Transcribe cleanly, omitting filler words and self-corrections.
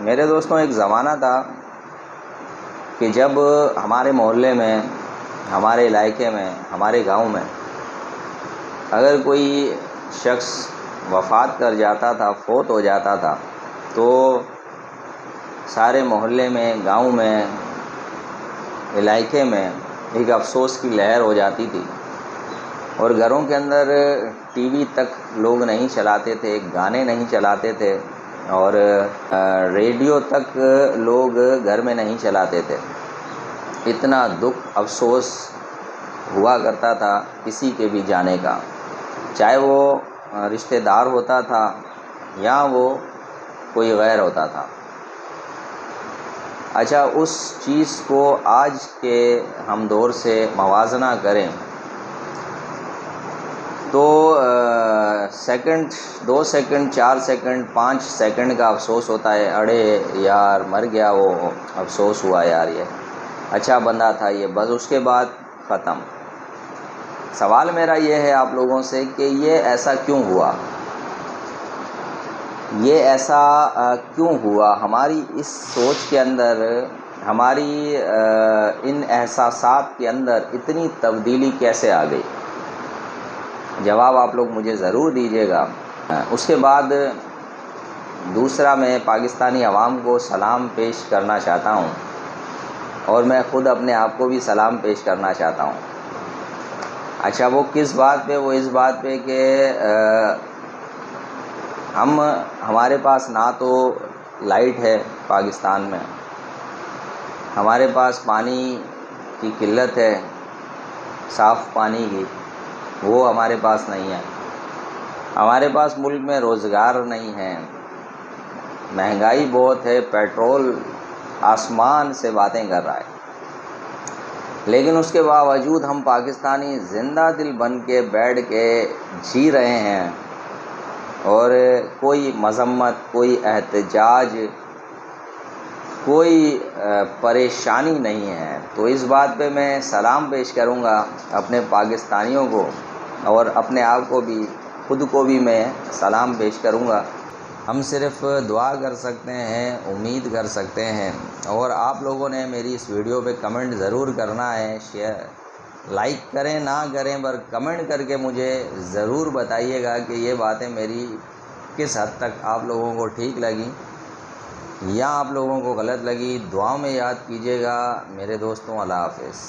میرے دوستوں ایک زمانہ تھا کہ جب ہمارے محلے میں، ہمارے علاقے میں، ہمارے گاؤں میں اگر کوئی شخص وفات کر جاتا تھا، فوت ہو جاتا تھا، تو سارے محلے میں، گاؤں میں، علاقے میں ایک افسوس کی لہر ہو جاتی تھی، اور گھروں کے اندر ٹی وی تک لوگ نہیں چلاتے تھے، گانے نہیں چلاتے تھے، اور ریڈیو تک لوگ گھر میں نہیں چلاتے تھے۔ اتنا دکھ، افسوس ہوا کرتا تھا کسی کے بھی جانے کا، چاہے وہ رشتہ دار ہوتا تھا یا وہ کوئی غیر ہوتا تھا۔ اچھا، اس چیز کو آج کے ہم دور سے موازنہ کریں تو سیکنڈ، 2 سیکنڈ، 4 سیکنڈ، 5 سیکنڈ کا افسوس ہوتا ہے۔ اڑے یار مر گیا، وہ افسوس ہوا یار، یہ اچھا بندہ تھا، یہ بس اس کے بعد ختم۔ سوال میرا یہ ہے آپ لوگوں سے کہ یہ ایسا کیوں ہوا؟ یہ ایسا کیوں ہوا؟ ہماری اس سوچ کے اندر، ہماری ان احساسات کے اندر اتنی تبدیلی کیسے آ گئی؟ جواب آپ لوگ مجھے ضرور دیجیے گا۔ اس کے بعد دوسرا، میں پاکستانی عوام کو سلام پیش کرنا چاہتا ہوں، اور میں خود اپنے آپ کو بھی سلام پیش کرنا چاہتا ہوں۔ اچھا، وہ کس بات پہ؟ وہ اس بات پہ کہ ہمارے پاس نہ تو لائٹ ہے پاکستان میں، ہمارے پاس پانی کی قلت ہے، صاف پانی کی، وہ ہمارے پاس نہیں ہے۔ ہمارے پاس ملک میں روزگار نہیں ہے، مہنگائی بہت ہے، پیٹرول آسمان سے باتیں کر رہا ہے، لیکن اس کے باوجود ہم پاکستانی زندہ دل بن کے بیٹھ کے جی رہے ہیں، اور کوئی مذمت، کوئی احتجاج، کوئی پریشانی نہیں ہے۔ تو اس بات پہ میں سلام پیش کروں گا اپنے پاکستانیوں کو، اور اپنے آپ کو بھی، خود کو بھی میں سلام پیش کروں گا۔ ہم صرف دعا کر سکتے ہیں، امید کر سکتے ہیں، اور آپ لوگوں نے میری اس ویڈیو پہ کمنٹ ضرور کرنا ہے، شیئر، لائک کریں نہ کریں، پر کمنٹ کر کے مجھے ضرور بتائیے گا کہ یہ باتیں میری کس حد تک آپ لوگوں کو ٹھیک لگیں یا آپ لوگوں کو غلط لگی۔ دعاؤں میں یاد کیجیے گا میرے دوستوں۔ اللہ حافظ۔